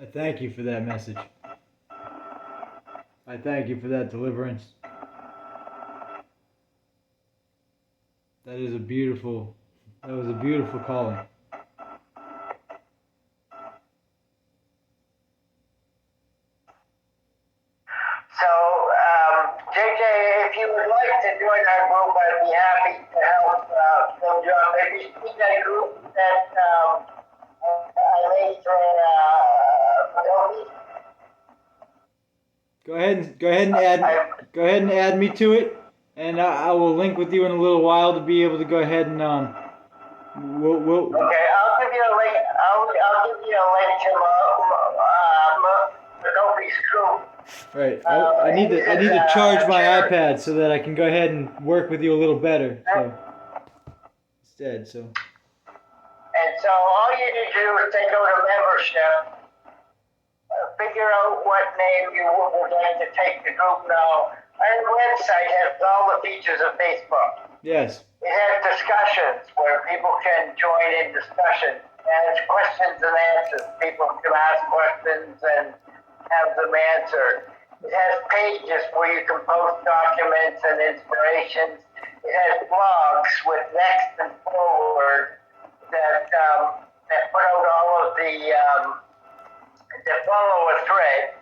I thank you for that message. I thank you for that deliverance. That was a beautiful calling. So, JJ, if you would like to join our group, I'd be happy to help build you up. Have you seen that group that I made for Adobe? Go ahead and add me to it, and I will link with you in a little while to be able to go ahead and we'll. Okay, I'll give you a link. I'll give you a link to Adobe's group. Right. I need to charge my iPad so that I can go ahead and work with you a little better. So instead, so. And so all you need to do is take go to membership, figure out what name you would like to take the group now. Our website has all the features of Facebook. Yes. It has discussions where people can join in discussions. It has questions and answers. People can ask questions and have them answered. It has pages where you can post documents and inspirations. It has blogs with next and forward that put out all of the that follow a thread.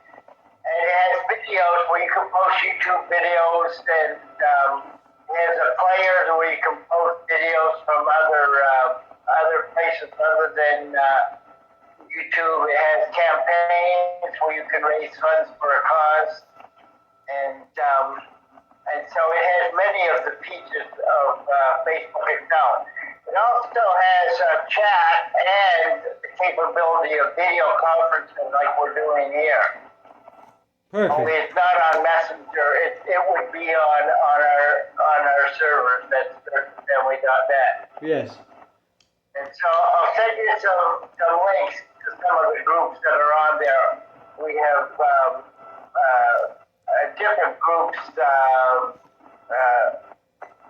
And it has videos where you can post YouTube videos, and it has a player where you can post videos from other places other than YouTube. It has campaigns where you can raise funds for a cause, and so it has many of the features of Facebook itself. It also has a chat and the capability of video conferencing like we're doing here. Perfect. Only it's not on Messenger. It would be on our servers. That's family.net. Yes. And so I'll send you some links to some of the groups that are on there. We have different groups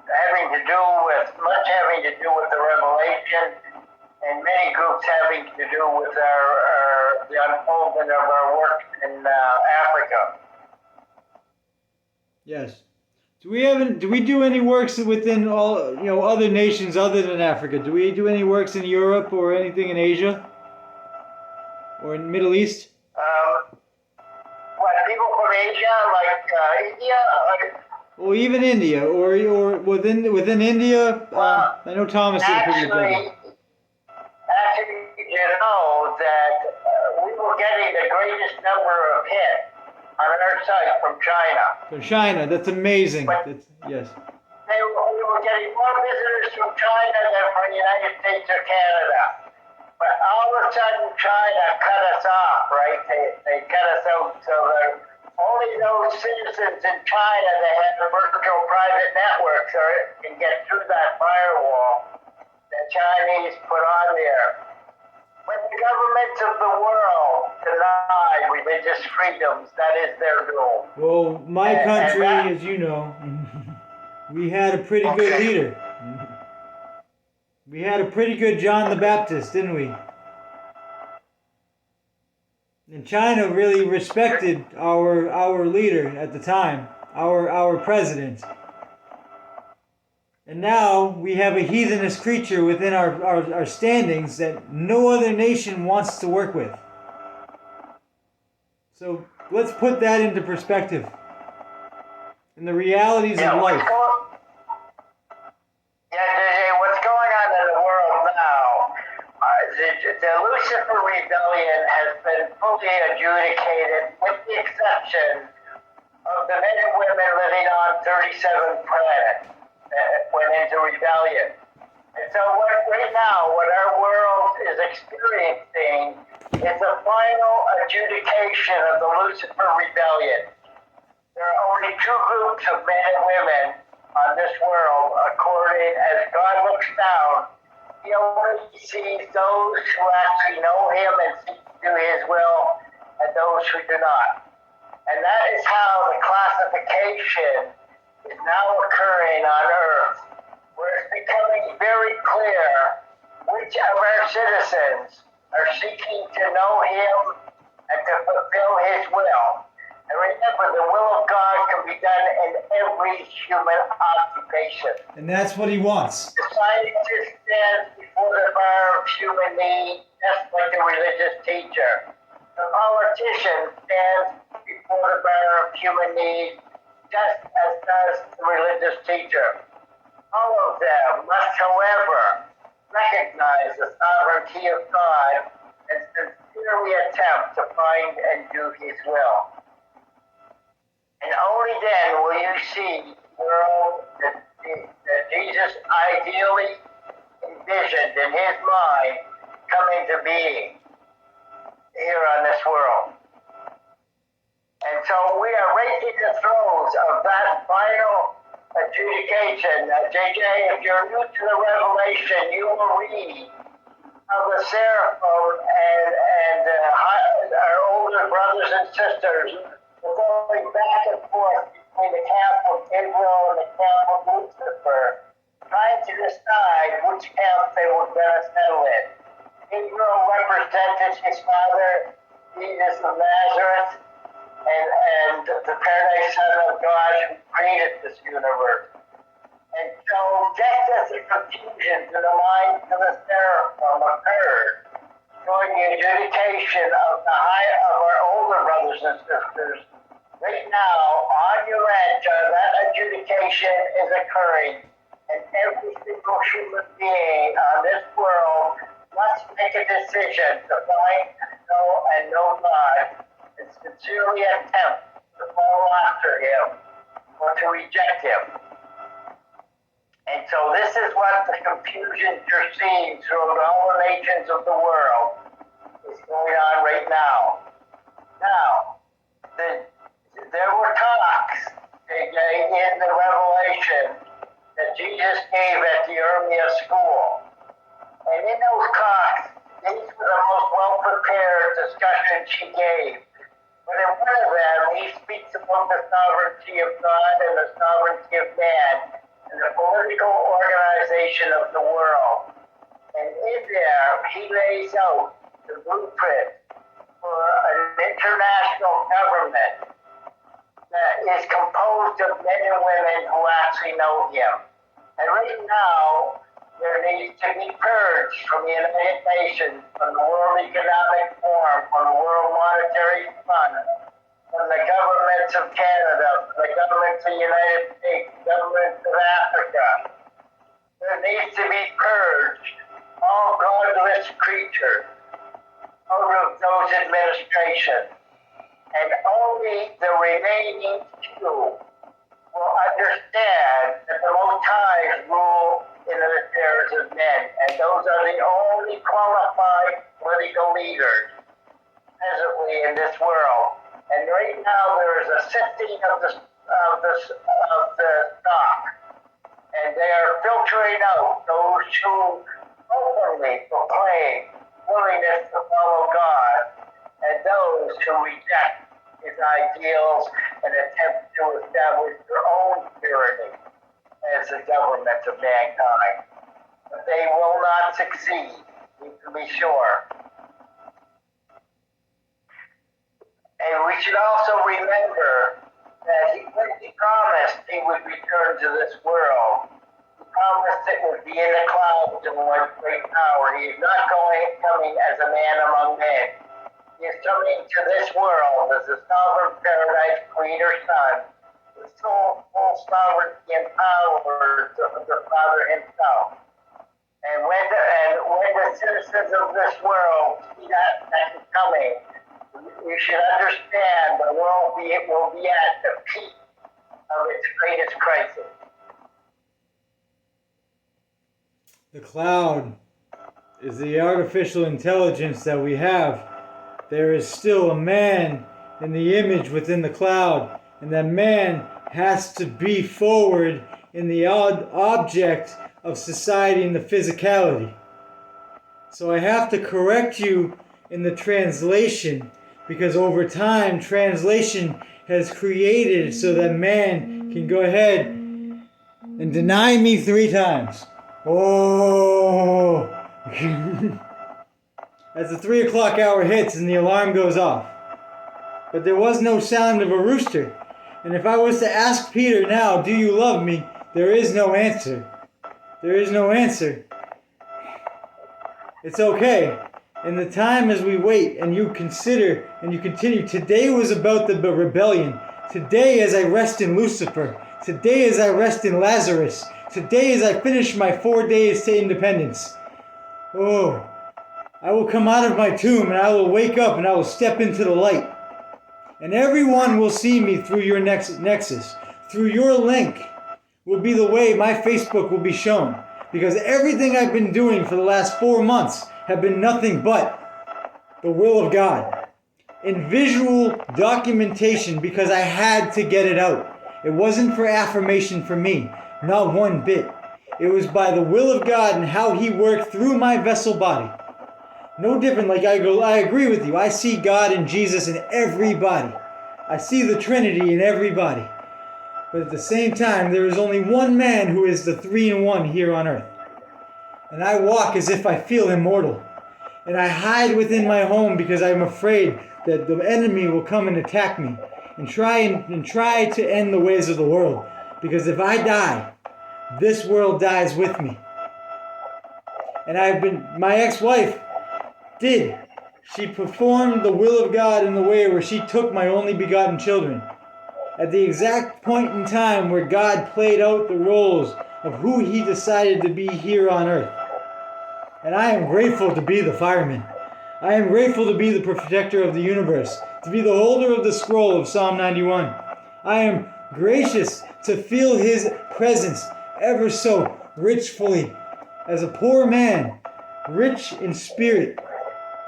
having to do with the revelation, and many groups having to do with the unfoldment of our work in Africa. Yes. Do we do any works within all other nations other than Africa? Do we do any works in Europe or anything in Asia or in the Middle East? What, people from Asia, like India? Well, even India or within India. I know Thomas did a pretty good job. Actually, you know that we were getting the greatest number of hits on our site from China. From China, that's amazing. Yes. We were getting more visitors from China than from the United States or Canada. But all of a sudden, China cut us off, right? They cut us out, so only those citizens in China that have the virtual private networks can get through that firewall that Chinese put on there. When the governments of the world deny religious freedoms, that is their doom. Well, my country, as you know, we had a pretty good leader. We had a pretty good John the Baptist, didn't we? And China really respected our leader at the time, our president. And now we have a heathenous creature within our standings that no other nation wants to work with. So let's put that into perspective. And the realities of life. What's going on in the world now? The Lucifer Rebellion has been fully adjudicated, with the exception of the men and women living on 37 planets that went into rebellion. And so right now, what our world is experiencing is a final adjudication of the Lucifer Rebellion. There are only two groups of men and women on this world, according as God looks down. He only sees those who actually know Him and seek to do His will, and those who do not. And that is how the classification is now occurring on Earth, where it's becoming very clear which of our citizens are seeking to know Him and to fulfill His will. And remember, the will of God can be done in every human occupation. And that's what he wants. The scientist stands before the bar of human need, just like a religious teacher. The politician stands before the bar of human need, just as does the religious teacher. All of them must, however, recognize the sovereignty of God and sincerely attempt to find and do His will. And only then will you see the world that Jesus ideally envisioned in His mind coming to being here on this world. And so we are right in the throes of that final adjudication. JJ, if you're new to the Revelation, you will read how the seraphim and our older brothers and sisters were going back and forth between the camp of Israel and the camp of Lucifer, trying to decide which camp they were going to settle in. Israel represented his father, Jesus of Nazareth, and the paradise Son of God who created this universe. And so just as the confusion to the minds of the seraphim occurred during the adjudication of our older brothers and sisters, right now on Urantia, that adjudication is occurring, and every single human being on this world must make a decision to find, know, and know God, and sincerely attempt to follow after Him or to reject Him. And so this is what the confusion you're seeing throughout all the nations of the world is going on right now. Now, there were talks in the Revelation that Jesus gave at the Urmia school. And in those talks, these were the most well-prepared discussions He gave. But in one of them, He speaks about the sovereignty of God and the sovereignty of man and the political organization of the world. And in there, He lays out the blueprint for an international government that is composed of men and women who actually know Him. And right now, there needs to be purged from the United Nations, from the World Economic Forum, from the World Monetary Fund, from the governments of Canada, from the governments of the United States, governments of Africa. There needs to be purged all godless creatures out of those administrations. And only the remaining few will understand that the Most High rule in the affairs of men, and those are the only qualified political leaders presently in this world. And right now there is a sifting of the stock, and they are filtering out those who openly proclaim willingness to follow God, and those who reject His ideals and attempt to establish their own tyranny as the government of mankind. But they will not succeed, you can be sure. And we should also remember that when He promised He would return to this world, He promised it would be in the clouds and with great power. He is not coming as a man among men. He is coming to this world as the sovereign paradise creator Son, with full sovereignty and power of the Father Himself. And when the citizens of this world see that is coming, you should understand the world will be at the peak of its greatest crisis. The cloud is the artificial intelligence that we have. There is still a man in the image within the cloud, and that man has to be forward in the object of society and the physicality. So I have to correct you in the translation, because over time translation has created so that man can go ahead and deny me 3 times. Oh! As the 3 o'clock hour hits and the alarm goes off. but there was no sound of a rooster. And if I was to ask Peter now, do you love me? There is no answer. There is no answer. It's okay. In the time as we wait and you consider and you continue, today was about the rebellion. Today as I rest in Lucifer. Today as I rest in Lazarus. Today as I finish my 4 days to independence. Oh, I will come out of my tomb and I will wake up and I will step into the light. And everyone will see me through your nexus. Through your link will be the way my Facebook will be shown. Because everything I've been doing for the last 4 months have been nothing but the will of God. In visual documentation, because I had to get it out. It wasn't for affirmation for me, not one bit. It was by the will of God and how He worked through my vessel body. No different, like I agree with you. I see God and Jesus in everybody. I see the Trinity in everybody. But at the same time, there is only one man who is the 3-in-1 here on earth. And I walk as if I feel immortal. And I hide within my home because I'm afraid that the enemy will come and attack me and try to end the ways of the world. Because if I die, this world dies with me. And my ex-wife she performed the will of God in the way where she took my only begotten children. At the exact point in time where God played out the roles of who He decided to be here on earth. And I am grateful to be the fireman. I am grateful to be the protector of the universe, to be the holder of the scroll of Psalm 91. I am gracious to feel His presence ever so richfully. As a poor man, rich in spirit,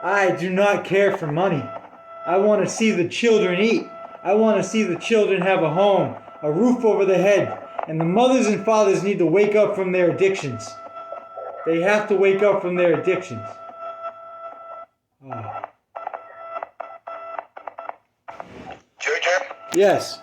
I do not care for money. I want to see the children eat. I want to see the children have a home, a roof over their head. And the mothers and fathers need to wake up from their addictions. They have to wake up from their addictions. Oh. Jojo? Yes.